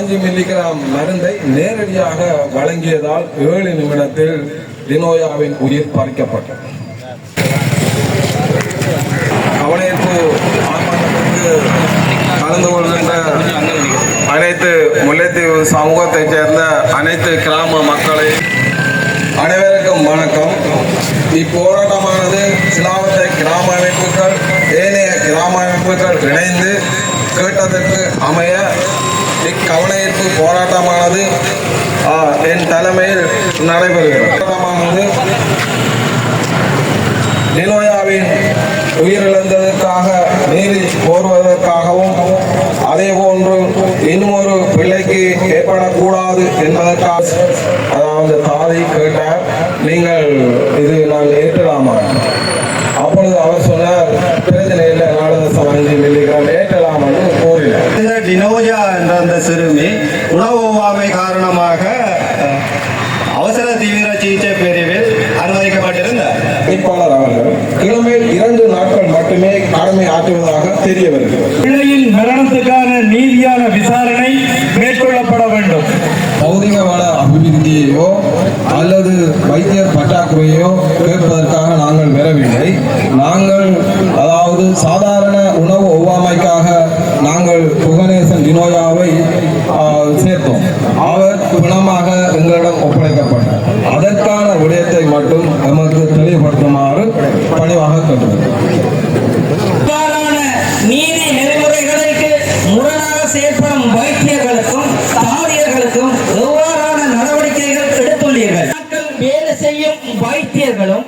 5 milligram மருந்தை நேரடியாக வழங்கியதால் 7 நிமிடத்தில் டினோயாவின் உயிர் பறிக்கப்பட்டது. கவனஈர்ப்பு ஆர்ப்பாட்டத்திற்கு கலந்து கொள்கின்ற அனைத்து முல்லைத்தீவு சமூகத்தைச் சேர்ந்த அனைத்து கிராம மக்களை அனைவருக்கும் வணக்கம். இப்போராட்டமானது சிலாவத்தை கிராம அமைப்புகள் ஏனைய கிராம அமைப்புகள் இணைந்து கேட்டதற்கு அமைய இக்கவனஈர்ப்பு போராட்டமானது என் தலைமையில் நடைபெறுகிறது. டினோயாவின் உயிரிழந்ததற்காக நீதி கோருவதற்காகவும் அதேபோன்று இன்னொரு பிள்ளைக்கு ஏற்படக்கூடாது என்பதற்காக அதாவது தாதி கேட்டார், நீங்கள் இது நான் ஏற்றலாமா? அப்பொழுது அவர் சொன்னார், பிரச்சனை இல்லை, 5 மில்லிகிராம் ஏற்றலாம் என்று கூறினார். டினோயா என்ற அந்த சிறுமி உணவு ஒவ்வாமை காரணமாக அவசர தீவிர சிகிச்சை பிரிவில் அனுமதிக்கப்பட்டிருந்தார். வேட்பாளர் அவர்கள் கிழமையில் 2 நாட்கள் மட்டுமே கடமை ஆற்றுவதாக தெரிய வருகிறது. பிள்ளையின் மரணத்துக்கான நீதியான விசாரணை மேற்கொள்ளப்பட வேண்டும். பௌதிக வள அபிவிருத்தியையோ அல்லது வைத்தியர் பற்றாக்குறையோ கேட்பதற்காக நாங்கள் வரவில்லை. நாங்கள் அதாவது சாதாரண உணவு ஒவ்வாமைக்காக நாங்கள் புகனேசன் டினோயாவை சேர்த்தோம். அவர் குணமாக எங்களிடம் ஒப்படைக்கப்பட்டார். அதற்கான விடயத்தை மட்டும் நமக்கு தெளிவுபடுத்துமாறு பணிவாக கேட்டுள்ளது. நீதி நெறிமுறைகளுக்கு முரணாக செயல்படும் வைத்தியர்களுக்கும் தாதியர்களுக்கும் எவ்வாறான நடவடிக்கைகள் எடுத்துள்ளீர்கள்? வேலை செய்யும் வைத்தியர்களும்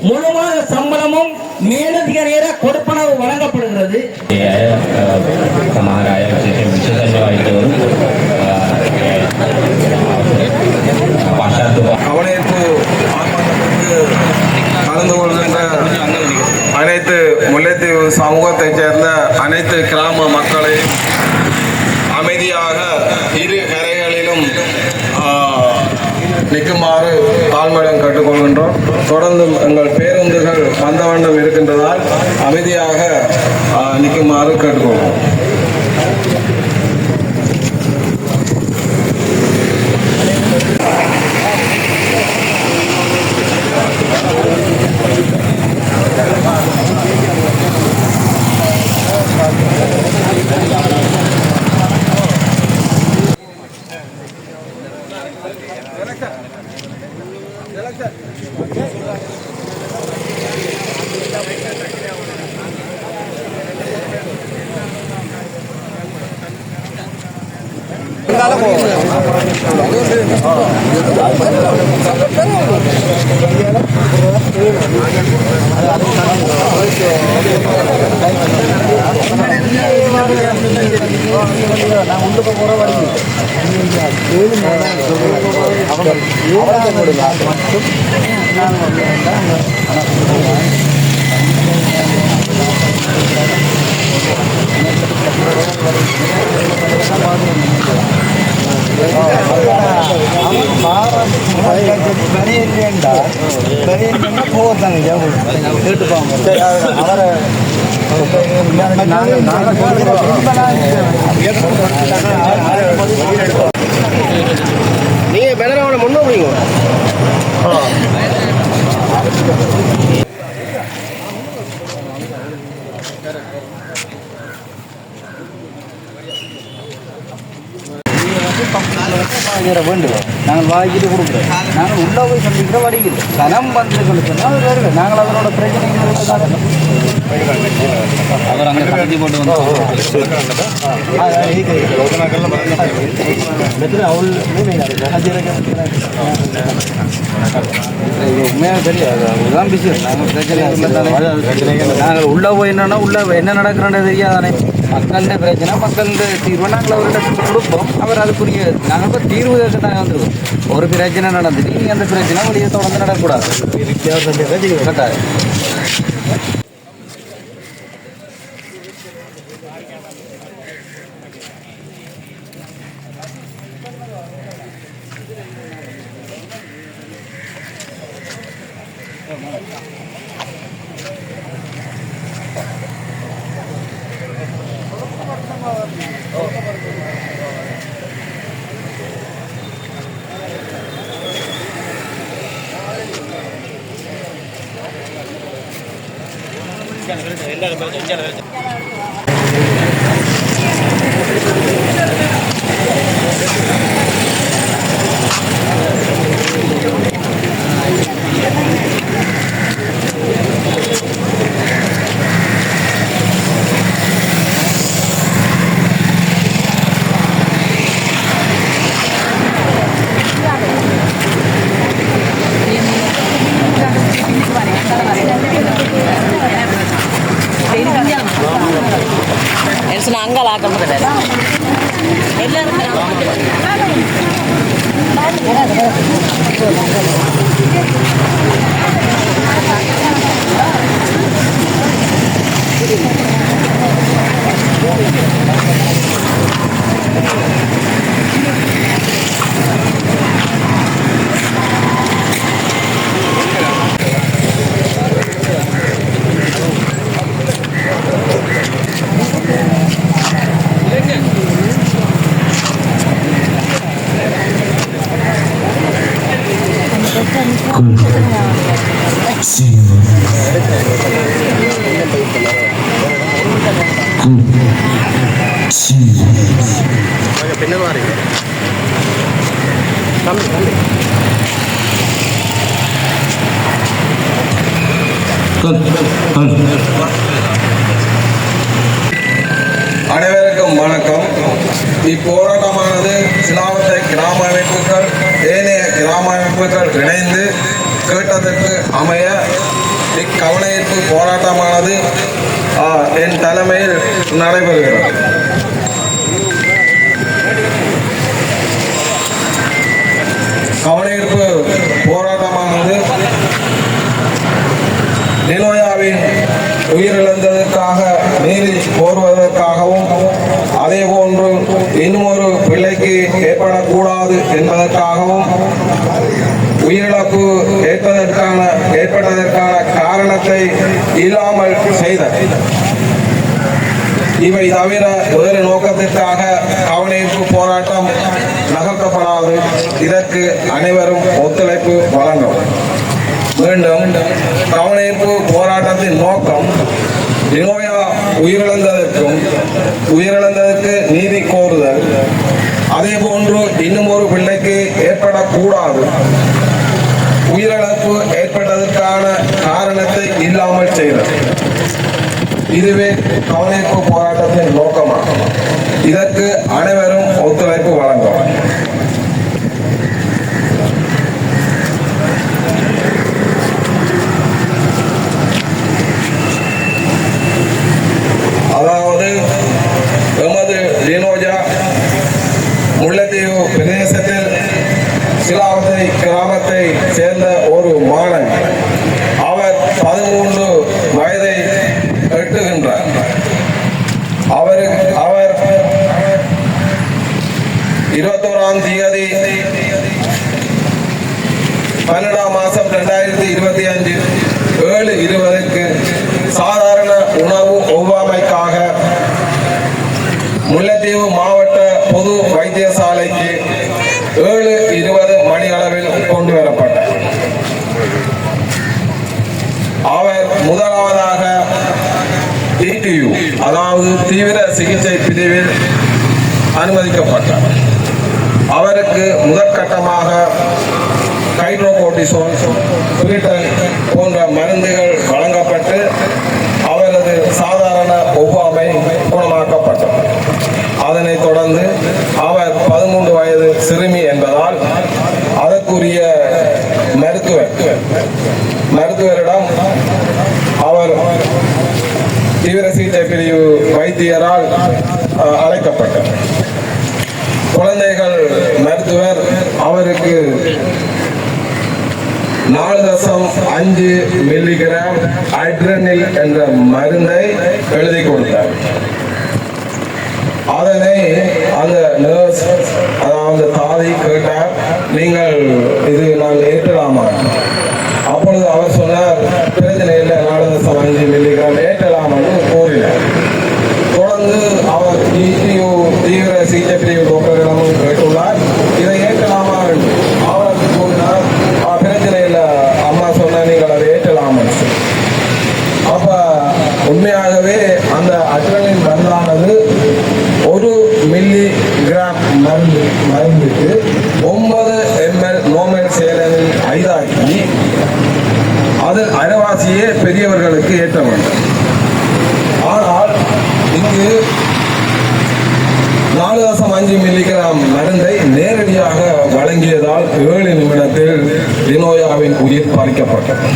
முழுமான சம்பளமும் மேலதிக நேர கொடுப்பனவு வழங்கப்படுகிறது. கவனஈர்ப்பு ஆர்ப்பாட்டத்திற்கு கலந்து கொள்கின்ற அனைத்து முல்லைத்தீவு சமூகத்தைச் சேர்ந்த அனைத்து கிராம மக்களை அமைதியாக இரு கரைகளிலும் நிற்குமாறு தாழ்மையுடன் கேட்டுக்கொள்கின்றோம். தொடர்ந்து எங்கள் பேருந்துகள் வந்த வண்ணம் இருக்கின்றதால் அமைதியாக நிற்குமாறு கேட்டுக்கொள்வோம். நீங்க பெனரவனை முன்னோறீங்க. வேண்டும் நாங்கள் வாங்கிட்டு கொடுக்குறோம். நாங்கள் உள்ள போய் சந்திக்கிற வடிவில் தனம் வந்து சொன்னால் அது வருது. நாங்கள் அதனோட பிரச்சனைகள் அவர் அங்கே கட்டி போட்டு வந்து உண்மையாக தெரியாது. அதுதான் பிசினஸ். நாங்கள் பிரச்சனை நாங்கள் உள்ள போய் என்னன்னா உள்ள என்ன நடக்கிறோன்னு தெரியாதானே. மக்கள்கிட்ட பிரச்சனை மக்கள்கிட்ட தீர்வை நாங்கள் அவர்கிட்ட கொடுப்போம். அவர் அதுக்குரிய நாங்கள் இப்போ தீர்வு கேட்க நாங்கள் வந்துருக்கோம். ஒரு பிரச்சனை நடந்துட்டு நீங்கள் அந்த பிரச்சனை வெளியே தொடர்ந்து நடக்கக்கூடாது. கட்டாயம் அனைவருக்கும் வணக்கம். இப்போராட்டமானது சிலாவத்தை கிராம அமைப்புகள் ஏனைய கிராம அமைப்புகள் இணைந்து கேட்டதற்கு அமைய இக்கவனஈர்ப்பு போராட்டமானது என் தலைமையில் நடைபெறுகிறது. கவனஈர்ப்பு போராட்டமானது நிலோயாவின் உயிரிழந்ததற்காக நீதி கோருவதற்காகவும் அதே போன்று இன்னொரு பிள்ளைக்கு ஏற்படக்கூடாது என்பதற்காகவும் உயிரிழப்பு ஏற்பட்டதற்கான காரணத்தை இல்லாமல் செய்த இவை தவிர வேறு நோக்கத்திற்காக கவனஈர்ப்பு போராட்டம் நகர்த்தப்படாது. இதற்கு அனைவரும் ஒத்துழைப்பு வழங்கும். மீண்டும் கவனஈர்ப்பு போராட்டத்தின் நோக்கம் நிலோயா உயிரிழந்ததற்கு நீதி கோருதல், அதே போன்று இன்னும் ஒரு பிள்ளைக்கு ஏற்படக்கூடாது, உயிரிழப்பு ஏற்பட்டதற்கான காரணத்தை இல்லாமல் செய்தல். இதுவே கவனஈர்ப்பு போராட்டத்தின் நோக்கமாகும். இதற்கு அனைவரும் ஒத்துழைப்பு வழங்கும். அதாவது எமது லினோஜா முல்லைத்தீவு பிரதேசத்தில் சிலாவத்தை கிராமத்தை சேர்ந்த ஒரு மாணவன். அவர் 13 வயதை எட்டுகின்றார். அவர் 21ஆம் தேதி 12ஆம் மாதம் 2025 7:20க்கு சாதாரண உணவு ஒவ்வாமைக்காக முல்லைத்தீவு மாவட்ட பொது வைத்தியசாலைக்கு 7:20 மணி அளவில் கொண்டு வரப்பட்டார். அவர் முதலாவதாக TTU அதாவது தீவிர சிகிச்சை பிரிவில் அனுமதிக்கப்பட்டார். அவருக்கு முதற்கட்டமாக ஹைட்ரோகோர்டிசோன் போன்ற மருந்துகள் வழங்கப்பட்டு அவரது சாதாரண ஒவ்வாமை குணமாக்கப்பட்டது. அதனைத் தொடர்ந்து அவர் 13 வயது சிறுமி என்பதால் அதற்குரிய மருத்துவரிடம் அவர் தீவிர சிகிச்சை பிரிவு வைத்தியரால் அழைக்கப்பட்டார். குழந்தைகள் மருத்துவர் அவருக்கு 4.5 மில்லிகிராம் அட்ரினல் என்ற மருந்தை எழுதி கொடுத்தார். அதனை அந்த நர்ஸ் அதாவது தாதி கேட்டார், நீங்கள் இது நான் ஏற்றலாமா? அப்பொழுது அவர் சொன்னார், பிரச்சனை இல்லை, 4.5 மில்லிகிராம் ஏற்றலாம் என்று கூறினார். தொடர்ந்து அவர் தீவிர சிகிச்சை பிரிவு டாக்டரிடமும் கேட்டுள்ளார், இதை ஏற்றலாமா என்று. அவர் கூறினார், பிரச்சனை இல்லை, அம்மா சொன்ன நீங்கள் அதை ஏற்றலாம். அப்ப மருந்துக்கு 9 ml நோமல் சேலனை ஐதாக்கி அதில் அரைவாசியே பெரியவர்களுக்கு ஏற்ற வேண்டும். ஆனால் இங்கு 4.5 மில்லிகிராம் மருந்தை நேரடியாக வழங்கியதால் 7 நிமிடத்தில் டினோயாவின் உயிர் பறிக்கப்பட்டது.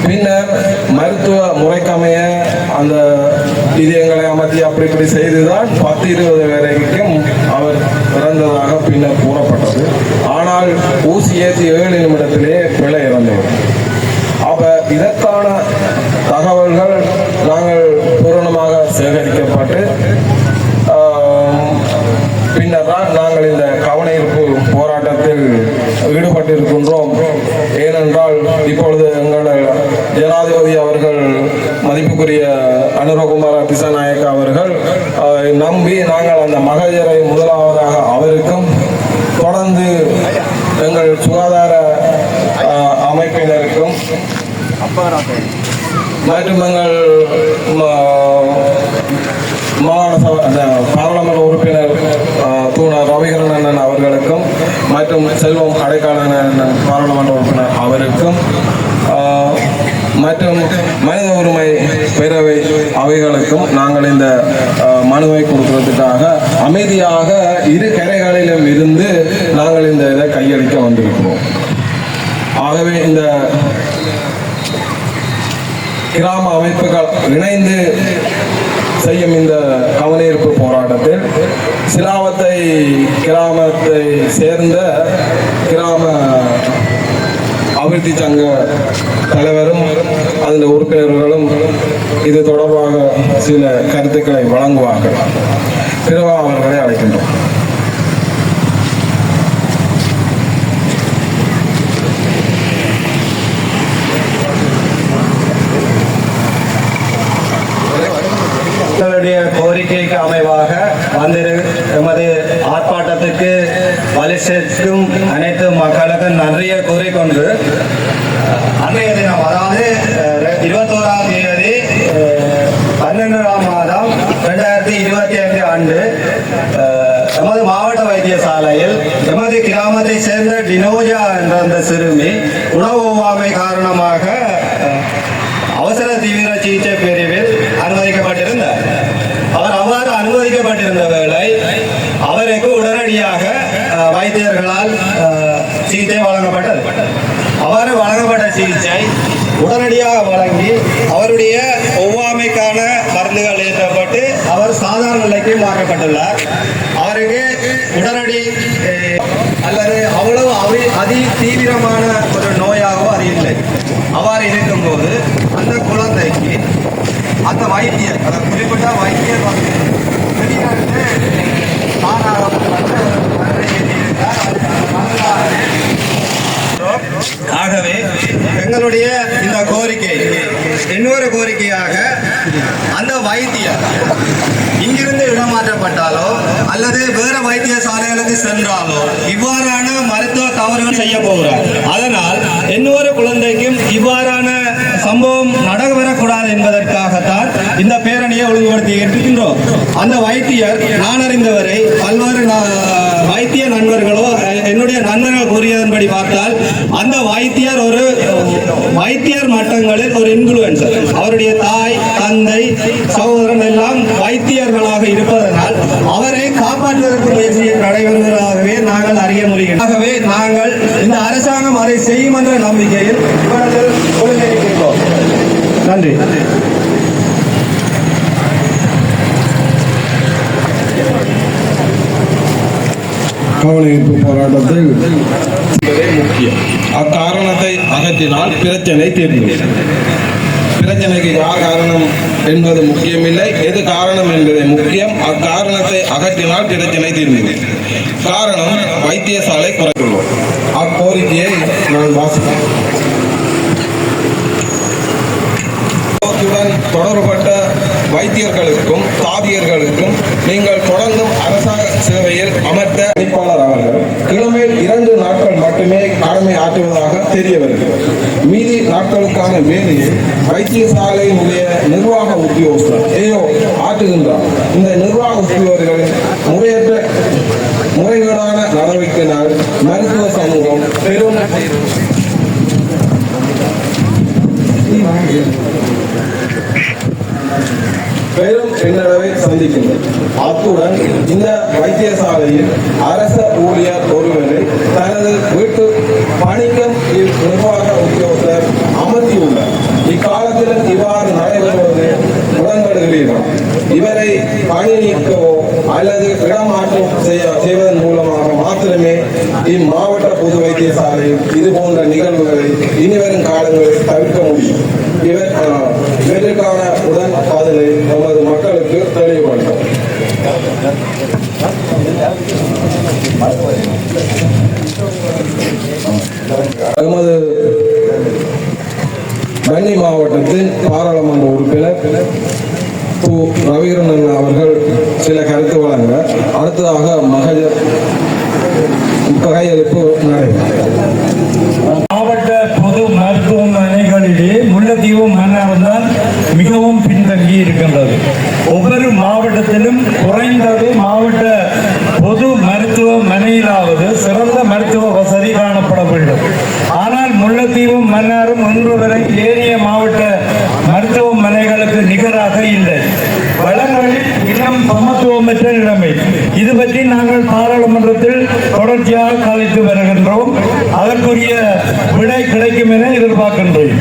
பின்னர் மருத்துவ முறைக்கமைய அந்த இதயங்களை அமர்த்தி அப்படி இப்படி செய்துதான் 10-20 வரைக்கும் அவர் இறந்ததாக பின்னர் கூறப்பட்டது. ஆனால் ஊசி ஏற்றி 7 நிமிடத்திலே பிழை இறந்தவர். அப்ப இதற்கான தகவல்கள் நாங்கள் பூரணமாக சேகரிக்கப்பட்டு பின்னர் தான் நாங்கள் இந்த கவனஈர்ப்பு போராட்டத்தில் ஈடுபட்டிருக்கின்றோம். ஏனென்றால் இப்பொழுது எங்கள் ஜனாதிபதி அவர்கள் மதிப்புக்குரிய அனுரகுமார திசாநாயக்க அவர்கள் நம்பி நாங்கள் அந்த மகஜரை முதலாவதாக அவருக்கும் தொடர்ந்து எங்கள் சுகாதார அமைப்பினருக்கும் மற்றும் எங்கள் பாராளுமன்ற உறுப்பினர் தூணர் ரவிகரன் அவர்களுக்கும் மற்றும் செல்வம் அடைக்காலன் பாராளுமன்ற உறுப்பினர் அவருக்கும் மற்றும் மனித உரிமை பேரவை அவைகளுக்கும் நாங்கள் இந்த மனுவை கொடுக்கிறதுக்காக அமைதியாக இரு கரைகளிலும் இருந்து நாங்கள் இந்த இதை கையளிக்க வந்திருக்கிறோம். ஆகவே இந்த கிராம அமைப்புகள் இணைந்து செய்யும் இந்த கவனஈர்ப்பு போராட்டத்தில் சிலாவத்தை கிராமத்தை சேர்ந்த கிராம அபிவிருத்தி சங்க தலைவரும் அதில் உறுப்பினர்களும் இது தொடர்பாக சில கருத்துக்களை வழங்குவார்கள். பிறகு அவர்களை அழைக்கின்றோம். கோரிக்கைக்கு அமைவாக எமது ஆர்ப்பாட்டத்துக்கு வலு சேர்க்கும் அனைத்து மக்களுக்கும் நன்றியை கூறிக்கொண்டு அன்றைய தினம் அதாவது 21ஆம் தேதி 12ஆம் மாதம் 2025 ஆண்டு எமது மாவட்ட வைத்தியசாலையில் எமது கிராமத்தை சேர்ந்த டினோஜா என்ற அந்த சிறுமி உணவு ஒவ்வாமை காரணமாக அவசர தீவிர சிகிச்சை பிரிவில் அனுமதிக்கப்பட்டிருந்தார். அவர் அவ்வாறு அனுமதிக்கப்பட்டிருந்த வேளை அவருக்கு உடனடியாக வைத்தியர்களால் சிகிச்சை வழங்கப்பட்டது. அவ்வாறு வழங்கப்பட்ட சிகிச்சை உடனடியாக வழங்கி அவருடைய ஒவ்வாமைக்கான மருந்துகள் ஏற்றப்பட்டு அவர் சாதாரண நிலைக்கு மாற்றப்பட்டுள்ளார். அவருக்கு உடனடி அல்லது அவ்வளவு அதி தீவிரமான ஒரு நோயாகவோ அது இல்லை. அவ்வாறு இருக்கும்போது அந்த குழந்தைக்கு அந்த வைத்தியர் அதாவது குறிப்பிட்ட வைத்தியர் வந்து ஆகவே எங்களுடைய இந்த கோரிக்கை இன்னொரு கோரிக்கையாக அந்த வைத்தியர் இங்கிருந்து இடமாற்றப்பட்டாலோ அல்லது வேற வைத்தியசாலைகளுக்கு சென்றாலோ இவ்வாறான மருத்துவ தவறுகள் செய்ய போகிறார். அதனால் இன்னொரு குழந்தைக்கும் இவ்வாறான சம்பவம் நடைபெறக்கூடாது என்பதற்காகத்தான் இந்த பேரணியை ஒழுங்குபடுத்தி இருக்கின்றோம். அந்த வைத்தியர் நான் அறிந்தவரை பல்வேறு வைத்திய நண்பர்களோ என்னுடைய நண்பர்கள் கூறியதன்படி பார்த்தால் அந்த வைத்தியர் ஒரு வைத்தியர் மட்டங்களில் ஒரு இன்ஃப்ளூயன்சர். அவருடைய தாய் தந்தை சகோதரன் எல்லாம் வைத்தியர்களாக இருப்பதனால் அவரை காப்பாற்றுவதற்கு முயற்சி நடைபெறுவதாகவே நாங்கள் அறிய முடியும். ஆகவே நாங்கள் இந்த அரசாங்கம் அதை செய்யும் என்ற நம்பிக்கையில் கொள்கையிருக்கின்றோம். நன்றி. கவனஈர்ப்பு போராட்டத்தில் முக்கியம். அக்காரணத்தை அகற்றினால் பிரச்சனை தீர்ந்துவிடும். பிரச்சனைக்கு யார் காரணம் என்பது முக்கியமில்லை, எது காரணம் என்பது முக்கியம். அக்காரணத்தை அகற்றினால் பிரச்சனை தீர்ந்துவிடும். காரணம் வைத்தியசாலை குறைத்துள்ளோம். அக்கோரிக்கையை நான் வாசிப்பேன். தொடர்பட்ட வைத்தியர்களுக்கும் தாதியர்களுக்கும் நீங்கள் தொடர்ந்தும் அரசாங்க சேவையில் அமர்த்த பணிப்பாளர் அவர்கள் கிழமையில் 2 நாட்கள் மட்டுமே கடமை ஆற்றுவதாக தெரிய வருகிறது. மீதி நாட்களுக்கான வேலையை வைத்தியசாலையினுடைய நிர்வாக உத்தியோகஸ்தர் ஆற்றுகின்றார். இந்த நிர்வாக உத்தியோகர்களின் முறையற்ற சந்திக்கின்றது. அத்துடன் இந்த வைத்தியசாலையில் அரச ஊழியர் ஒருவரை தனது வீட்டு பணிக்கும் நிர்வாக உத்தியோகத்தர் அமர்த்தியுள்ளார். இக்காலத்திலும் இவ்வாறு நடைபெறுவது உடன்படுகிறீர்கள். இவரை பணி நீக்கவோ அல்லது இடமாற்றம் செய்வதன் மூலமாக மாத்திரமே இம்மாவட்ட பொது வைத்தியசாலையில் இது போன்ற நிகழ்வுகளை இனிவரும் காலங்களில் தவிர்க்க முடியும். இவற்றுக்கான உடன் பதிலை நமது மக்களுக்கு தெளிவுபடுத்தும். எமது வன்னி மாவட்டத்தின் பாராளுமன்ற உறுப்பினர் ரவிகரன் அவர்கள் சில கருத்து வழங்க அடுத்ததாக மகஜர் கையளிப்பு நடைபெறும். மாவட்ட பொது மருத்துவமனைகளிலே முல்லைத்தீவு மன்னார் தான் மிகவும் பின்தங்கி இருக்கின்றது. ஒவ்வொரு மாவட்டத்திலும் குறைந்தது மாவட்ட பொது மருத்துவமனையிலாவது சிறந்த மருத்துவ வசதி காணப்பட வேண்டும். ஆனால் முல்லைத்தீவும் மன்னாரும் இன்று வரை ஏனைய மாவட்ட மருத்துவமனைகளுக்கு நிகராக இல்லை. வளங்களில் இன்னும் சமத்துவமற்ற நிலைமை. இது பற்றி நாங்கள் பாராளுமன்றத்தில் தொடர்ச்சியாக கலைத்து வருகின்றோம். அதற்குரிய விடை கிடைக்கும் என எதிர்பார்க்கின்றேன்.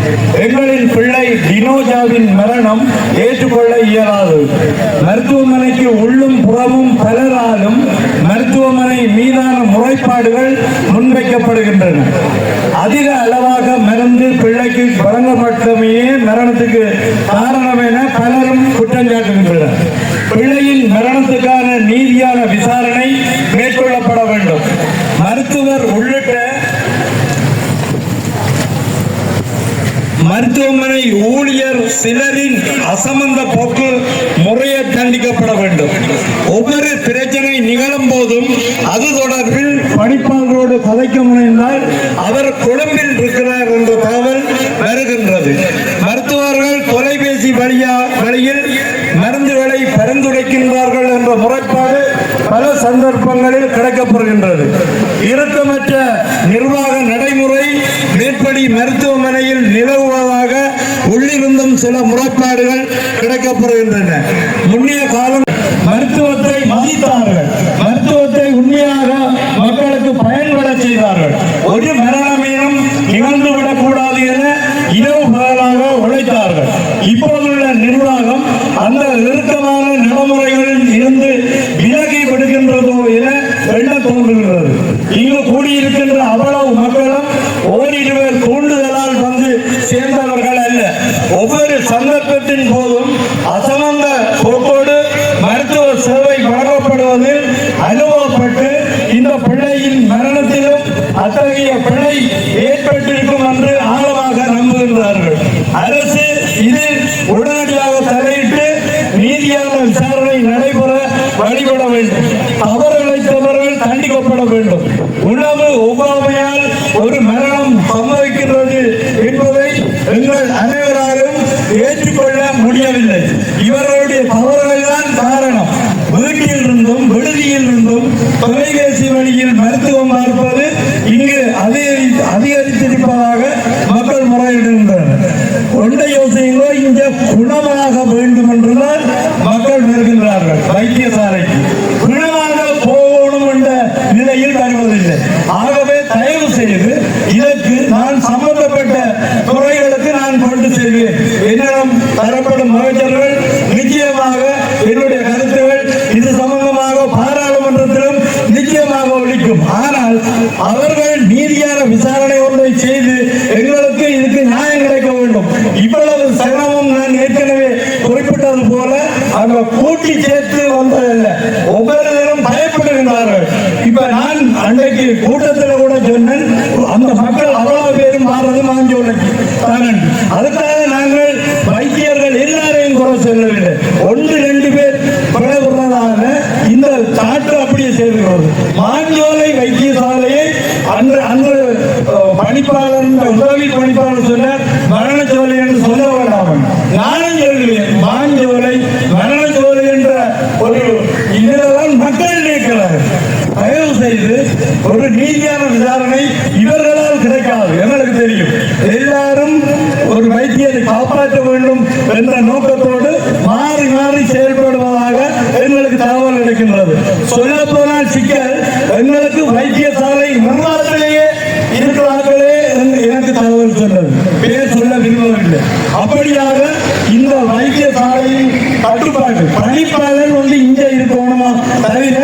எங்களின் பிள்ளை டினோஜாவின் மரணம் ஏற்றுக்கொள்ள இயலாது. மருத்துவமனைக்கு உள்ளும் புறமும் பலராலும் மருத்துவமனை மீதான முறைப்பாடுகள் முன்வைக்கப்படுகின்றன. அதிக அளவாக மருந்து பிள்ளைக்கு வழங்கப்பட்டமையே மரணத்துக்கு காரணம் என பலரும் குற்றம் சாட்டுகின்றனர். பிள்ளையின் மரணத்துக்கான நீதியான விசாரணை மேற்கொள்ளப்பட வேண்டும். மருத்துவர் உள்ளிட்ட மருத்துவமனை ஊழியர் சிலரின் அசமந்த போக்கு முறையை தண்டிக்கப்பட வேண்டும். ஒவ்வொரு பிரச்சனை நிகழும் போதும் அது தொடர்பில் பணிப்பாளரோடு கதைக்க முனைந்தால் அவர் கொழும்பில் இருக்கிறார் என்ற தகவல் வருகின்றது. மருத்துவர்கள் தொலைபேசி வழியில் மருந்துகளை பரிந்துரைக்கின்றார்கள் என்ற முறைப்பாடு பல சந்தர்ப்பங்களில் கிடைக்கப்படுகின்றது. இறுக்கமற்ற நிர்வாக நடைமுறை மேற்படி மருத்துவமனையில் நிலவுவதாக உள்ளிருந்தும் சில முறைப்பாடுகள் கிடைக்கப்படுகின்றன. முன்னைய காலம் மருத்துவத்தை மதித்தார்கள். மருத்துவத்தை உண்மையாக மக்களுக்கு பயன்பட செய்தார்கள். ஒரு மரணமேனும் நிகழ்ந்துவிடக் கூடாது என இரவு பகலாக உழைத்தார்கள். இப்போதுள்ள நிர்வாகம் அந்த இறுக்கமான நடைமுறைகளில் இருந்து விலகி விடுகின்றதோ என எண்ண தோன்றுகிறது. இங்கு கூடியிருக்கின்ற அவ்வளவு மக்களும் ஓரிருவர் தூண்டுதலால் வந்து சேர்ந்தவர்கள் அல்ல. ஒவ்வொரு சந்தர்ப்பத்தின் போதும் அசமந்த போக்கோடு மருத்துவ சேவை வழங்கப்படுவதில் அனுபவப்பட்டு இந்த பிள்ளையின் மரணத்திலும் அத்தகைய பிழை ஏற்பட்டிருக்கும் என்று ஆழமாக நம்புகின்றார்கள். அரசு இதில் உடனடியாக தலையிட்டு நீதியான விசாரணை நடைபெற வழிபட வேண்டும். தவறுகள் தண்டிக்கப்பட வேண்டும். உணவு ஒவ்வாமையால் ஒரு மரணம் சம்பவிக்கின்றது என்பதை எங்கள் அனைவராலும் ஏற்றுக்கொள்ள முடியவில்லை. இவர்களுடைய தவறுகள் தான் காரணம். வீட்டில் இருந்தும் விடுதியில் இருந்தும் தொலைபேசி வழியில் மருத்துவம் பார்ப்பது இங்கு அதிகரித்திருப்பதாக மக்கள் முறையிடுகின்றனர். ஒன்றை யோசிங்களோ இங்கே குணமாக வேண்டும் என்றுதான் மக்கள் வருகின்றார்கள். வைத்தியசாலைக்கு குணமாக போகணும் என்ற நிலையில் வருவதில்லை. ஆகவே தயவு செய்து இதற்கு நான் சம்பந்தப்பட்ட துறைகளுக்கு நான் கொண்டு செல்வேன். என்னிடம் தரப்படும் அமைச்சர்கள் நிச்சயமாக என்னுடைய கருத்துகள் இது சம்பந்தமாக பாராளுமன்றத்திலும் நிச்சயமாக ஒழிக்கும். ஆனால் அவர்கள் நீதியான விசாரணை ஒன்றை செய்து எங்களுக்கு இதுக்கு நியாயம் கிடைக்க வேண்டும். இவ்வளவு சிரமம் நான் ஏற்கனவே குறிப்பிட்டது போல அங்க கூட்டி சேர்த்து வந்ததல்ல. ஒவ்வொருவரும் பயப்படுகின்றார்கள். இப்ப நான் அன்றைக்கு கூட்டத்தில் கூட சொன்னேன், அந்த மக்கள் அவ்வளவு பேரும் மாறுறது மாஞ்சோலைக்கு தானே. அதுக்காக நாங்கள் வைத்தியர்கள் எல்லாரையும் குறை சொல்லவில்லை. 1-2 பேர் பிளவுறதாக இந்த சாட்டு அப்படியே செய்துகிறது. மாஞ்சோலை வைத்தியசாலையை அன்று பணிப்பாளர் உதவி பணிப்பாளர் சொன்னார் மரணச்சோலை என்று சொல்ல வேண்டாம். நானும் சொல்கிறேன் மாஞ்சோலை மரணச்சோலை என்ற ஒரு இதெல்லாம் மக்கள் கேட்கிறார். தயவு செய்து ஒரு நீதியான விசாரணை இவர்களால் கிடைக்காது. எங்களுக்கு தெரியும். எல்லாரும் ஒரு வைத்தியரை காப்பாற்ற வேண்டும் என்ற நோக்கத்தோடு மாறி மாறி செயல்படுவதாக சொல்ல போனால் சிக்கல் எங்களுக்கு வைத்தியசாலை நிர்வாகத்திலேயே இருக்கிறார்களே எனக்கு தகவல் சொன்னது, பேர் சொல்ல விரும்பவில்லை. அப்படியாக இந்த வைத்தியசாலையின் கட்டுப்பாடு பணிப்பாளர் வந்து இங்க இருக்கணுமா தவிர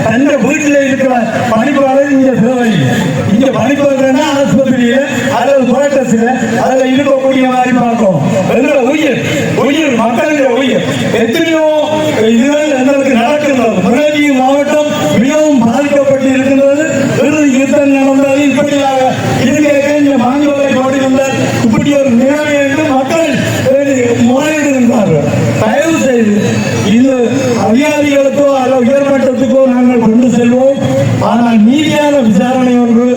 தந்த வீட்டில் இருக்கிற பணிப்பாளர் இங்க தேவையில்லை. இங்க பணிப்பாளர் ஆஸ்பத்திரியில அல்லது குவார்டர்ஸ்ல அதில் இருக்கக்கூடிய மாதிரி பார்க்கும். எங்களோட உயிர் மக்களுடைய உயிர் எத்தனையோ இதுகள் எங்களுக்கு நடக்கின்றது. முன்னேறி மாவட்டம் மிகவும் பாதிக்கப்பட்டு இருக்கின்றது. இறுதி யுத்தம் நடந்தது. இப்படியாக இருக்க மாநில போடுகின்றார். இப்படி ஒரு நிலைமை என்று மக்கள் முறையிடுகின்றார்கள். தயவு செய்து இது அதிகாரிகளுக்கோ அல்லது உயர்மட்டத்துக்கோ நாங்கள் கொண்டு செல்வோம். ஆனால் நீதியான விசாரணை ஒன்று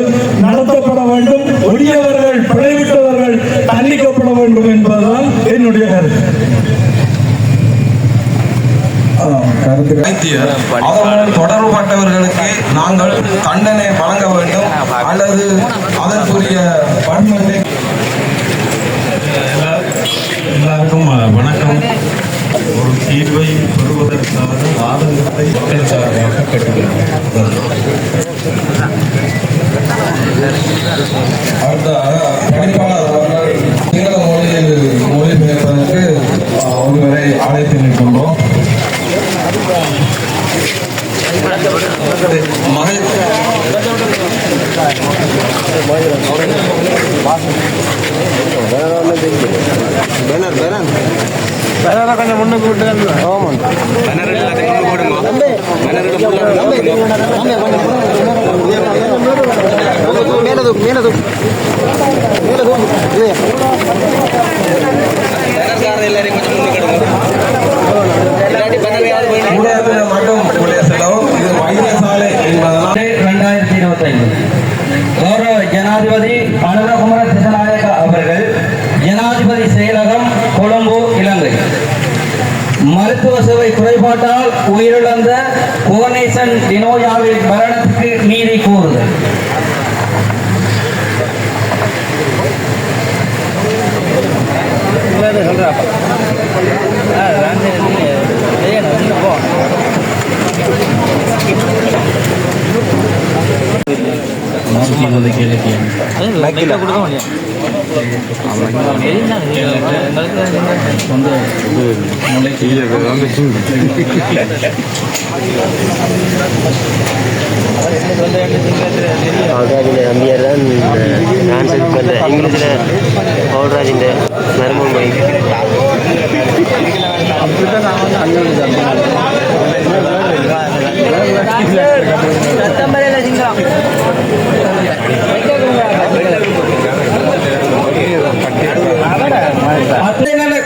நடத்தப்பட வேண்டும். ஒடியவர்கள் பிழைவிட்டவர்கள் தண்டிக்கப்பட வேண்டும் என்பதுதான் என்னுடைய கருத்து. அதனுடன் தொடர்புபட்டவர்களுக்கு நாங்கள் தண்டனை வழங்க வேண்டும் அல்லது அதற்குரிய பன்மத்தை. எல்லாருக்கும் வணக்கம். ஒரு தீர்வை பெறுவதற்கான வாதங்களை மக்கள் சார்பாக கேட்டுக்கொள்கிறேன். அடுத்ததாக பணிப்பாளர் அவர்கள் சிங்கள மொழியில் மொழிபெயர்ப்பதற்கு ஒருவரை அழைத்து நிற்கின்றோம். கொஞ்சம் முன்னுக்கு விட்டு வைத்தியசாலை என்பதனால் 2025 கௌரவ ஜனாதிபதி அனுரகுமார திசாநாயக்க அவர்கள் ஜனாதிபதி செயலகம் கொழும்பு இலங்கை மருத்துவ சேவை குறைபாட்டால் உயிரிழந்த கோனேசன் டினோயாவின் மரணத்துக்கு நீதி கோருதல். நம்பியார் தான் நான் இங்கிலீஷில் பவுல்ராஜின் மர்மம் போய்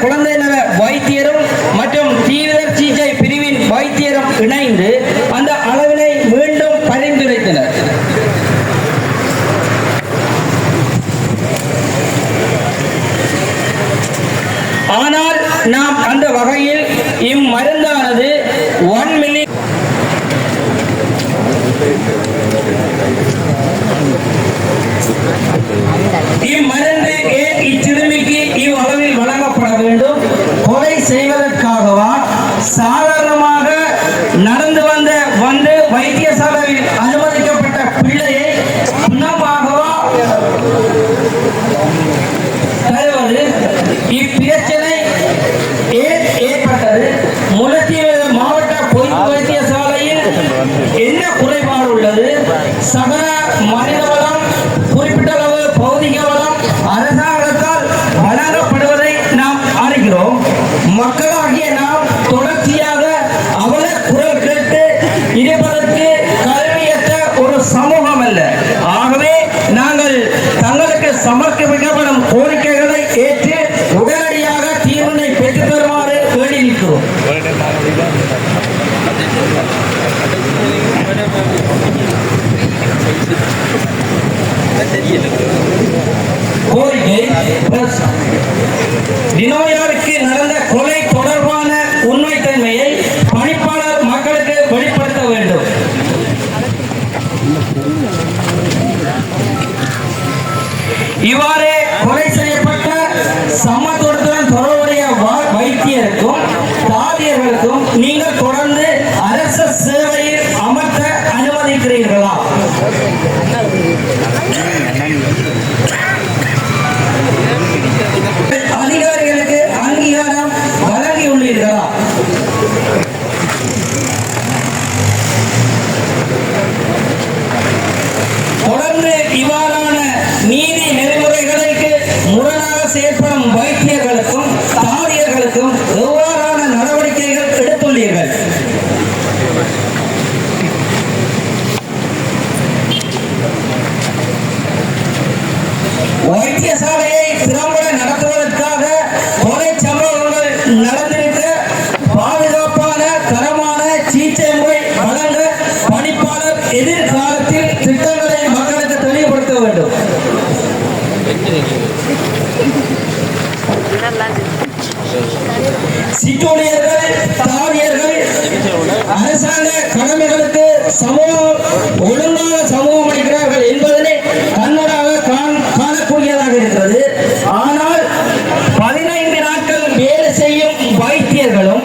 குழந்தை நல வைத்தியரும் மற்றும் தீவிர சிகிச்சை பிரிவின் வைத்தியரும் இணைந்து அந்த அளவினை மீண்டும் பரிந்துரைத்தனர். ஆனால் நாம் அந்த வகையில் இம்மருந்தானது 1 மில்லி இம்மருந்து ஏன் இச்சிறுமிக்கு இவ்வளவில் வழங்கப்பட வேண்டும்? கொலை செய்வதற்காகவா? சாதாரணமாக நடந்து வந்து வைத்தியசாலையில் அனுமதிக்கப்பட்ட பிள்ளையை குணமாகவா தருவது? இப்பிரச்சனை ஏன் ஏற்பட்டது? முல்லைத்தீவு மாவட்ட பொது வைத்தியசாலையில் என்ன குறைபாடு உள்ளது? சகல மனிதவளம் குறிப்பிட்ட அளவு பௌதிக வளம் அரசாங்கத்தால் வழங்கப்படுவதை நாம் அறிகிறோம். மக்களாகிய நாம் தொடர்ச்சியாக அவல குரல் கேட்டு இருப்பதற்கு கல்வியற்ற ஒரு சமூகம் அல்ல. ஆகவே நாங்கள் தங்களுக்கு சமர்ப்பிக்கப்படும் கோரிக்கைகளை ஏற்று உடனடியாக தீர்வினை பெற்றுத் தருமாறு வேண்டி நிற்கிறோம். வைத்தியசாலையை திறம்பட நடத்துவதற்காக கொலை சம்பவங்கள் நடந்திருக்க பாதுகாப்பான தரமான சிகிச்சை முறை வழங்க பணிப்பாளர் எதிர்காலத்தில் திட்டங்களை மக்களுக்கு தெளிவுபடுத்த வேண்டும். சிற்றூழியர்கள் தாவியர்கள் அரசாங்க கடமைகளுக்கு ஒழுங்காக சமூகம் அளிக்கிறார்கள் என்பதனை கண்ணடாக காணக்கூடியதாக இருக்கிறது. ஆனால் 15 நாட்கள் வேலை செய்யும் வைத்தியர்களும்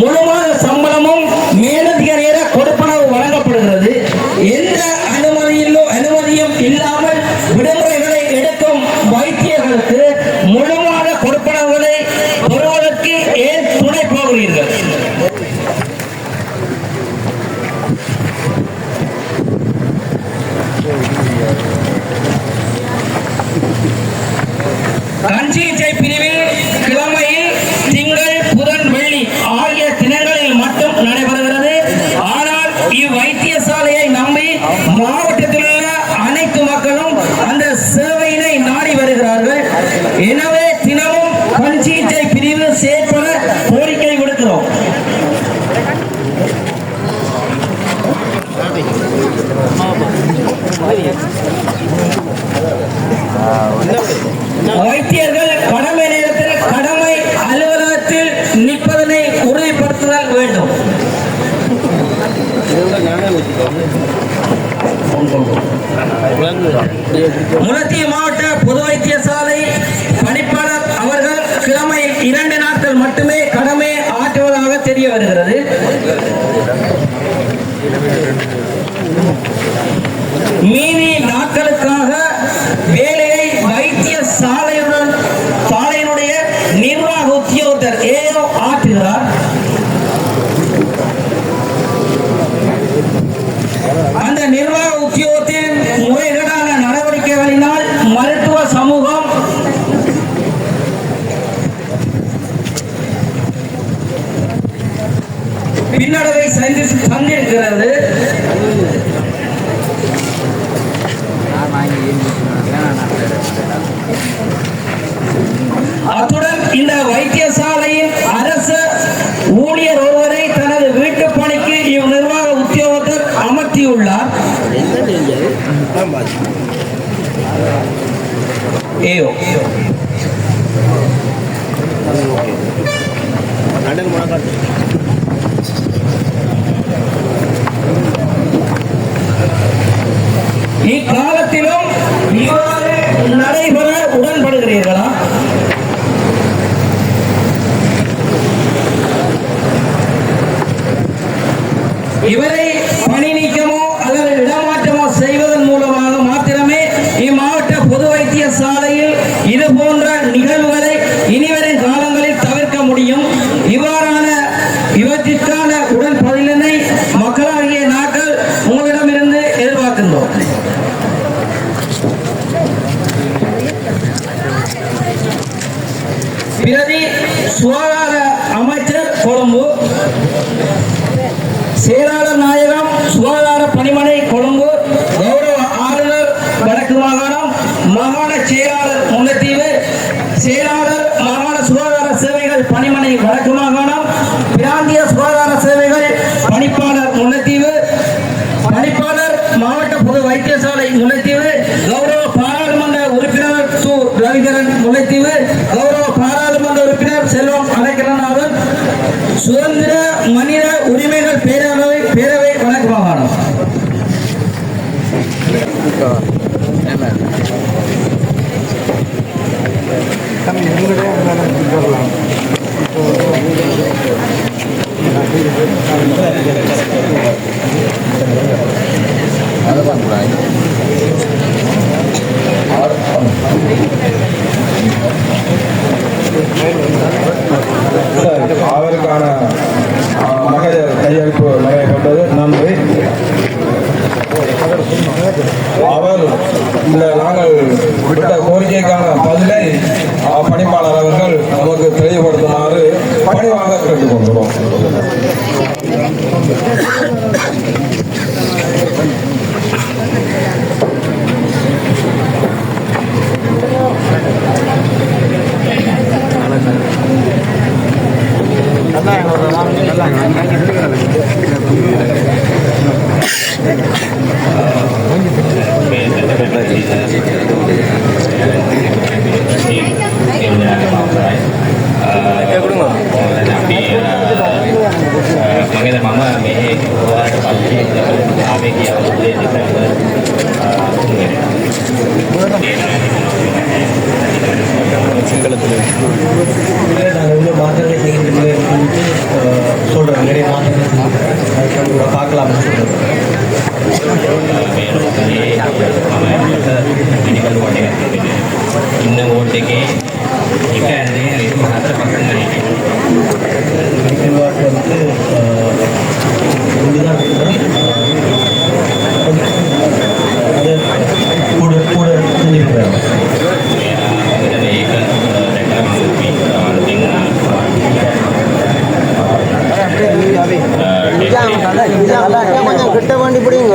முழுமான சம்பளமும் மேலதிக நேர கொடுப்பனவு வழங்கப்படுகிறது. எந்த அனுமதியும் இல்லாமல் விடுமுறைகளை எடுக்கும் வைத்தியர்களுக்கு முழுமான கொடுப்பனவுகளை பெறுவதற்கு ஏன் துணை போகிறீர்கள்? கண் சிகிச்சை பிரிவில் கிழமையில் திங்கள் புதன் வெள்ளி ஆகிய தினங்களில் மட்டும் நடைபெறுகிறது. ஆனால் இவ்வைத்தியசாலையை நம்பி மாவட்டத்தில் உள்ள அனைத்து மக்களும் அந்த சேவையினை நாடி வருகிறார்கள். எனவே தினமும் கண் சிகிச்சை பிரிவு செயற்பட கோரிக்கை விடுக்கிறோம். வைத்தியர்கள் கடமை நேரத்தில் கடமை அலுவலகத்தில் நிற்பதனை உறுதிப்படுத்துதல் வேண்டும். முல்லைத்தீவு மாவட்ட பொது வைத்தியசாலை பணிப்பாளர் அவர்கள் கிழமையில் 2 நாட்கள் மட்டுமே கடமை ஆற்றுவதாக தெரிய வருகிறது. மீதி நாட்களுக்காக வேலையை சாலையினுடைய நிர்வாக உத்தியோகத்தர் ஏதோ ஆற்றுகிறார். அந்த நிர்வாக உத்தியோகத்தின் முறைகேடான நடவடிக்கைகளினால் மருத்துவ சமூகம் பின்னடைவை சந்திருக்கிறது. அத்துடன் இந்த வைத்தியசாலையின் அரசு ஊழியர் ஒருவரை தனது வீட்டு பணிக்கு இவ் நிர்வாக உத்தியோகத்தர் அமர்த்தியுள்ளார். இக்காலத்திலும் இவ்வாறு நடைபெற உடன்படுகிறீர்களா? இவரை பணி நீக்கமோ அல்லது இடமாற்றமோ செய்வதன் மூலமாக மாத்திரமே இம்மாவட்ட பொது வைத்தியசாலையில் இது போன்ற நிகழ்வுகளை இனிவரும் காலங்களில் தவிர்க்க முடியும். இவற்றிற்கான உடல் பதிலினை மக்களாகிய நாட்கள் உங்களிடமிருந்து எதிர்பார்க்கின்றோம். பிரதி சுகாதார அமைச்சர் கொழும்பு, செயலாளர் நாயகம் சுகாதார பணிமனை கொழும்பு, கௌரவ ஆளுநர் வடக்கு மாகாணம், மாகாண செயலாளர் முல்லைத்தீவு, செயலாளர் மாகாண சுகாதார சேவைகள் பணிமனை வடக்கு மாகாணம், பிராந்திய சுகாதார சேவைகள் பணிப்பாளர் முல்லைத்தீவு, பணிப்பாளர் மாவட்ட பொது வைத்தியசாலை முல்லைத்தீவு, கௌரவ பாராளுமன்ற உறுப்பினர் சு ரவிகரன் முல்லைத்தீவு, கௌரவ பாராளுமன்ற உறுப்பினர் செல்வம் அலைக்கரநாதன், சுதந்திர மனித உரிமைகள் பேரவை வடக்கு மாகாணம். அவருக்கான மகஜர் கையெழுப்பு நடைபெற்றது. நன்றி. அவர் இந்த நாங்கள் விட்ட கோரிக்கைக்கான பதிலை பணிப்பாளர் அவர்கள் நமக்கு தெளிவுபடுத்துமாறு பணிவாக கேட்டுக்கொள்கிறோம். மாற்றங்களை செய்கின்றேன் சொல்கிறேன். நிறைய மாற்றங்கள் பார்க்கலாம்னு சொல்கிறேன். ඉන්න වෝට් එකේ එක ඇඳේ රිට් හතර පස්සෙන් නැහැ. மெடிக்கல் வார்டு வந்து இதுதான் அது கூட கூட செஞ்சுருக்கிறாங்க. ඒක දැකලා கிட்ட வண்டி பிடிங்க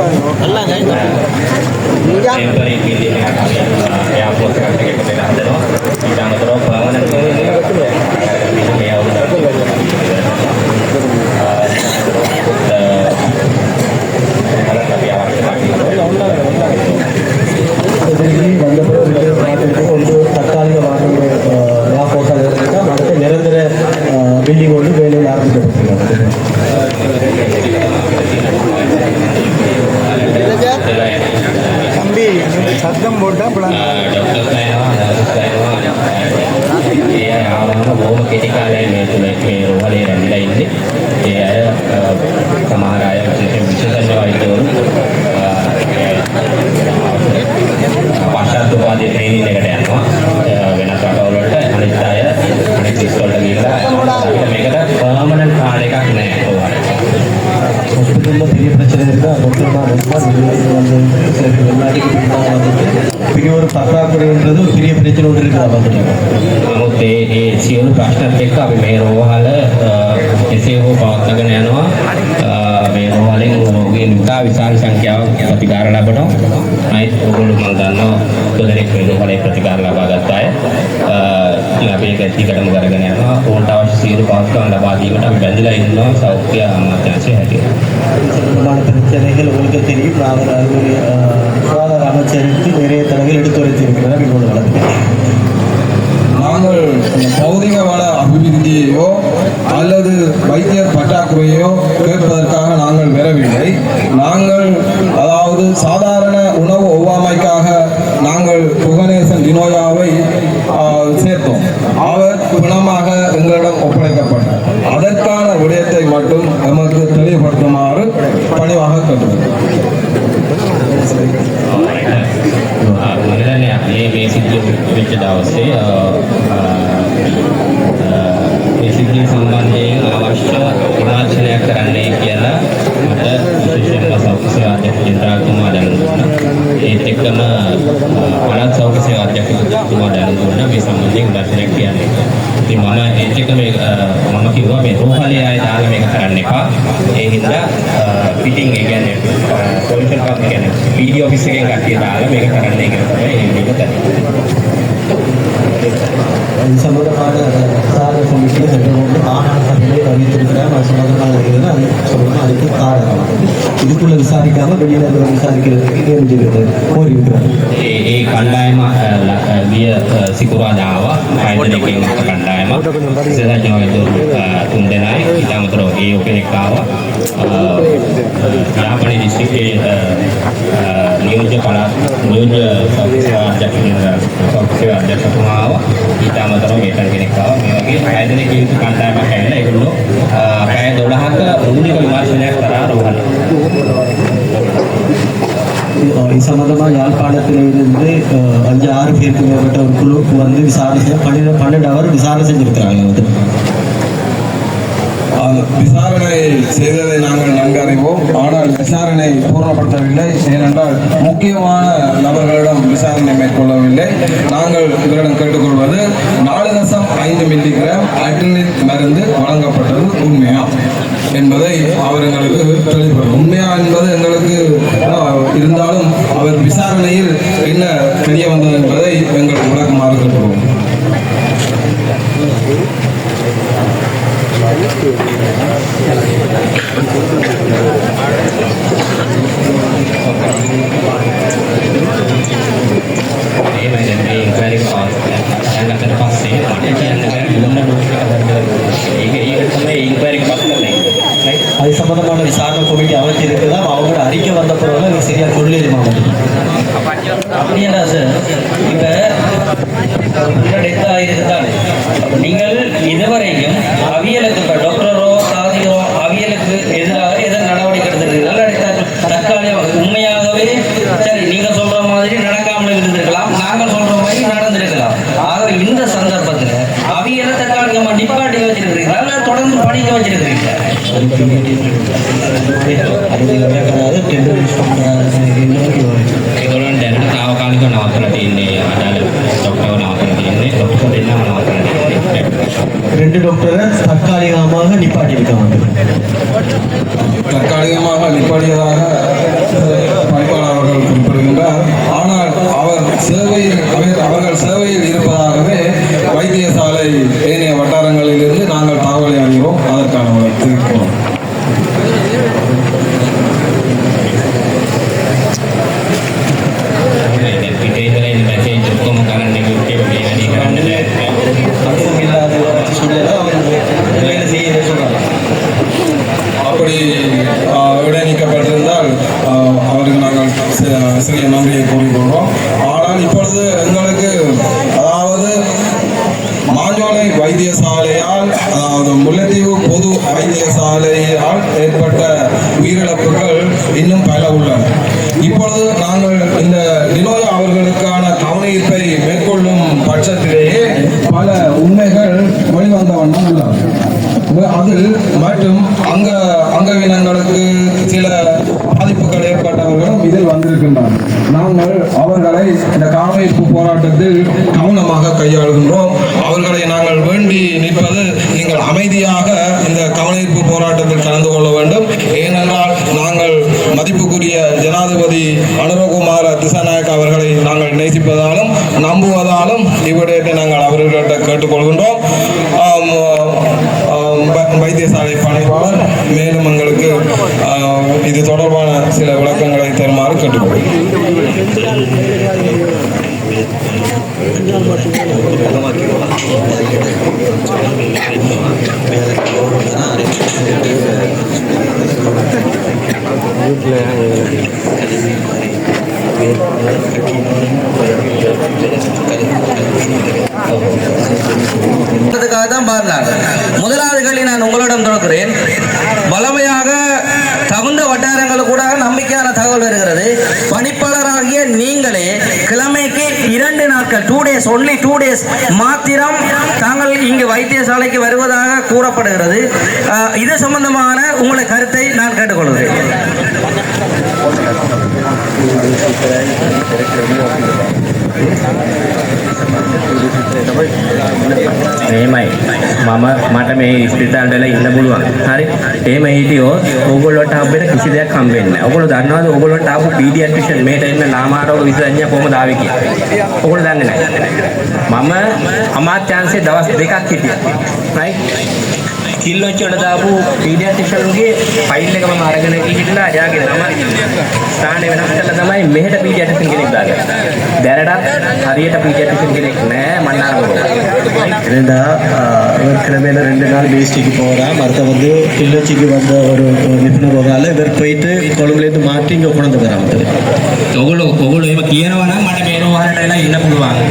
ටෙම්පරරි කිල්ලේ එයාපෝට් එකට එකට හදනවා. ඊට අමතරව පර්මනන්ට් මේ අවුරුද්දට ಒಂದು ತತ್ಕಾಲಿಕ ವ್ಯಾಪಕ ಮತ್ತೆ ನಿರಂತರ ಬಿಲ್ಡಿಂಗ್ ಒಂದು ಬೇಲೆ ಆರಂಭಿಸಿದ್ದಾರೆ. சத்தம் போட்டால் ඩොක්ටර්ස් ලයිනවා නර්සස් ලයිනවා ඒ ආවම බොහොම කෙටි කාලයක් මේ තුල මේ රෝහලේ රැඳිලා ඉන්නේ. ඒ අය සමහර අය විශේෂඥ වෛද්‍යවරු පශ්චාත්තුපාදී ට්‍රේනින් එකට යනවා වෙනස් රටවල් වලට. අනිත් අය අනිත් සිස් වලට ගිහලා මේකට පර්මනන්ට් කාර්ड එකක් නැහැ රෝහලේ. ஹாஸ்பிட்டலில் பெரிய பிரச்சனை இருக்குது. மொத்தமாக பெரிய ஒரு பற்றாக்குறைன்றது ஒரு பெரிய பிரச்சனை ஒன்று இருக்குது. නමුත් ඒ සියලු ප්‍රශ්නත් එක්ක අපි මේ රෝහල එසේ හෝ පවත්වාගෙන යනවා. මේ රෝහලෙන් රෝගීන් ඉතා විශාල සංඛ්‍යාවක් ප්‍රතිකාර ලබනවා. අනිත් ඔයගොල්ලෝ මම දන්නවා දෙනෙක් මේ රෝහලේ ප්‍රතිකාර ලබා ගත්ත අය. ඉතින් අපි ඒක ඇතිකටම කරගෙන යනවා. ඕන්ට අවශ්‍ය සියලු පහසුකම් ලබා දීමට අපි බැඳලා ඉන්නවා සෞඛ්‍ය අමාත්‍යාංශය හැටියට. பிரச்சனைகள் உங்களுக்கு தெரியும். நாங்கள் சுகாதார அமைச்சருக்கு நிறைய தடவைகள் எடுத்துரைத்திருக்கிறார். இப்போது வளர்க்கிறேன். நாங்கள் பௌதிக வள அபிவிருத்தியையோ அல்லது வைத்தியர் பற்றாக்குறையோ கேட்பதற்காக நாங்கள் வரவில்லை. நாங்கள் அதாவது சாதாரண உணவு ஒவ்வாமைக்காக நாங்கள் புகனேசன் டினோயாவை சேர்த்தோம். அவர் பிணமாக எங்களிடம் ஒப்படைக்கப்பட்டார். அதற்கான விடயத்தை மட்டும் எமக்கு தெளிவுபடுத்துமாறு பணிவாக கேட்டுக்கொள்கிறோம். මම දන්නේ මේ සිද්ධිය වෙච්ච දවසේ මේ සිද්ධිය සම්බන්ධයෙන් අවශ්‍ය විමර්ශනයක් කරන්නයි කියලා මට විශේෂයෙන්ම සෞඛ්‍ය සේවා අධ්‍යක්ෂ ජෙනරාල්තුමා දැනුම් දුන්නා. ඒත් එක්කම පළාත් සෞඛ්‍ය සේවා අධ්‍යක්ෂතුමා දැනුම් දුන්නා මේ සම්බන්ධයෙන් විමර්ශනයක් කියන්නේ. ඉතින් මම ඒත් එක්ක මේ මම කිව්වා මේ රෝහලේ ආය දාලා මේක කරන්න එපා. ඒ හින්දා පිටින් ඒ කියන්නේ පොලිෂන් කම් කියන්නේ PD ඔෆිස් එකෙන් කට්ටිය දාලා මේක කරන්නයි කියලා තමයි මේක කරන්නේ. இது சம்பந்தமான விசாரணை கமிட்டியில் சென்றவங்க மாகாண சபையை அறிவித்திருக்கிறார். அது சம்பந்தமாக இருக்கிறது. அது சொல்லணும். அதுக்கு காரணம் இதுக்குள்ள விசாரிக்காம வெளியில விசாரிக்கிறதுக்கு நியமிச்சிருக்கிறது கோரியிருக்கிறார். ඒ කණ්ඩායම ගිය සිකුරාදා ආවා. ආයතනයකින් කණ්ඩායම විශේෂඥ වෛද්‍යවරු 3 දෙනායි ඊට අමතරව ඒ කෙනෙක් ආවා. යාපනයේ දිස්ත්‍රික්කයේ නියෝජ්‍ය පළාත් නියෝජ්‍ය සෞඛ්‍ය සේවා අධ්‍යක්ෂතුමා ආවා. ඊට අමතරව මේතන කෙනෙක් ආවා. මේ වගේ ආයතනයකින් යුතු කණ්ඩායමක් ඇවිල්ලා ඒගොල්ලෝ පැය 12ක මූලික විමර්ශනයක් කරා රෝහල. இது சம்பந்தமாக யாழ்ப்பாணத்திலிருந்து 5-6 பேருக்கு மேற்பட்ட ஒரு குழுவுக்கு வந்து விசாரணை 12 அவர் விசாரணை செஞ்சிருக்கிறாங்க. விசாரணை செய்ததை நாங்கள் நன்கு அறிவோம். ஆனால் விசாரணை பூர்ணப்படுத்தவில்லை. ஏனென்றால் முக்கியமான நபர்களிடம் விசாரணை மேற்கொள்ளவில்லை. நாங்கள் இவரிடம் கேட்டுக்கொள்வது 4.5 மில்லிகிராம் அட்ரினில் மருந்து வழங்கப்பட்டது உண்மையா என்பதை அவர் எங்களுக்கு தெளிவுபடுத்தும். உண்மையா என்பது எங்களுக்கு இருந்தாலும் அவர் விசாரணையில் என்ன தெரிய வந்தது என்பதை எங்களுக்கு விளக்குமாறு கேட்டுக்கொள்வோம். Thank you. அடிக்க வந்த பிறகு எனக்கு சரியாக சொல்லிடுமா அப்படியா சார்? இப்போ டெத் ஆகிருந்தாலே நீங்கள் இதுவரைக்கும் அவியலுக்கு இப்போ டாக்டரோ தாதியோ அவியலுக்கு எதிராக எதன் நடவடிக்கை எடுத்துருக்கீங்களா? தற்காலிகமாக உண்மையாகவே சரி நீங்கள் சொல்கிற மாதிரி நடக்காமல் இருந்திருக்கலாம், நாங்கள் சொல்கிற மாதிரி நடந்திருக்கலாம். ஆகவே இந்த சந்தர்ப்பத்தில் அவியலை தற்காலிகமாக நிப்பாட்டி வச்சிருக்கிறீங்களா இல்லை தொடர்ந்து படிக்க வச்சிருக்கிறீங்களா? ඒගොල්ලන් දැනට తాවකාලිකව නවත්තලා තියන්නේ අදාළ ડોක්ටර්ව නවත්තලා තියන්නේ ડોක්ටර් දෙන්නම නවත්තලා තියන්නේ 2 டாக்டரை தற்காலிகமாக நிப்பாட்டியிருக்காங்க. தற்காலிகமாக நிப்பாட்டியதாக பணிப்பாளர் அவர்கள் குறிப்பிடுகின்றார். ஆனால் அவர்கள் சேவையில் இருப்பதாகவே வைத்தியசாலை ஏனைய வட்டாரங்களிலிருந்து நாங்கள் தகவலை அறிவோம். அதற்கான தெரிவிக்கிறோம். පිටේ ඉඳලා ඉන්න මැසේජ් ඔක්කොම කරන්න කිව්වේ මේ වැඩි කරන්න බෑ. அதுவும் இல்லாத சூழ்நிலை அவர் வேலை செய்ய சொல்றாங்க. அப்படி இடைநீக்கப்பட்டிருந்தால் அவருக்கு நாங்கள் சிறிய நன்றியை கூறிக்கொள்வோம். ஆனால் இப்பொழுது எங்களுக்கு அதாவது மாஞ்சோலை வைத்தியசாலையால் அதாவது முல்லைத்தீவு பொது வைத்தியசாலையால் ஏற்பட்ட உயிரிழப்புகள் இன்னும் பல உள்ளன. இப்பொழுது நாங்கள் இந்த நிலோயா அவர்களுக்கான கவனஈர்ப்பை மேற்கொள்ளும் பட்சத்திலேயே பல உண்மைகள் வெளிவந்த வண்ணம் உள்ளன. அதில் மற்றும் அங்கவினங்களுக்கு சில பாதிப்புகள் ஏற்பட்டவர்களும் இதில் வந்திருக்கின்றனர். நாங்கள் அவர்களை இந்த கவனஈர்ப்பு போராட்டத்தில் கவனமாக கையாளுகின்றோம். அவர்களை நாங்கள் வேண்டி நிற்பது, நீங்கள் அமைதியாக இந்த கவனஈர்ப்பு போராட்டத்தில் கலந்து கொள்ள வேண்டும். ஏனென்றால் நாங்கள் மதிப்புக்குரிய ஜனாதிபதி அனுரகுமார திசாநாயக் அவர்களை நாங்கள் நேசிப்பதாலும் நம்புவதாலும் இவ்விடத்தை நாங்கள் அவர்களிட்ட கேட்டுக்கொள்கின்றோம். வைத்தியசாலை பணிப்பாளர் மேலும் எங்களுக்கு இது தொடர்பான சில விளக்கங்களை தருமாறு கேட்டுக்கொள்கிறேன். தான் பாருங்க. முதலாவது கேள்வி நான் உங்களிடம் தொடர்கிறேன். வளமையாக தகுந்த வட்டாரங்கள் கூட நம்பிக்கையான தகவல் வருகிறது. பணிப்பாளராகிய நீங்களே கிழமைக்கு 2 நாட்கள் 2 days only 2 days மாத்திரம் தாங்கள் இங்கு வைத்தியசாலைக்கு வருவதாக கூறப்படுகிறது. இது சம்பந்தமான உங்களுடைய கருத்தை நான் கேட்டுக்கொள்கிறேன். එහෙමයි මට මේ ස්පිරිතාල වල ඉන්න පුළුවන්. හරි. එහෙම හිටියොත් ඕගොල්ලන්ට හම්බෙන්න කිසි දෙයක් හම්බෙන්නේ නැහැ. ඕගොල්ලෝ දන්නවද ඕගොල්ලන්ට ආපු පීඩියාට්‍රිෂන් මෙහෙට එන්න නාමාරෝග විශේෂඥයා කොහොමද ආවේ කියලා? ඕගොල්ලෝ දන්නේ නැහැ. මම අමාත්‍යාංශයේ දවස් 2ක් හිටියා. right? කිල්ලොච්ච වල දාපු පීඩියාට්‍රිෂන්ගේ ෆයිල් එක මම අරගෙන ගිහිල්ලා එයාගේ නම ස්ථානේ වෙනස් කරලා තමයි මෙහෙට පීඩියාට්‍රිෂන් කෙනෙක් දාගන්නේ. දැනටත් හරියට පීඩියාට්‍රිෂන් කෙනෙක් නැහැ මන්නාරගොඩ. ஏன்னா இவர் கிழமையில 2 நாள் பேஸ்டிக்கு போகிறார். அடுத்த வந்து கிள்ளச்சிக்கு வந்த ஒரு நிபுணர் போகால இவர் போயிட்டு கொழும்புலேருந்து மாற்றி இங்கே கொண்டு வராமல். ඔගොල්ලෝ එහෙම කියනවා නම් මට මේ රෝහලට එලා ඉන්න පුළුවන්.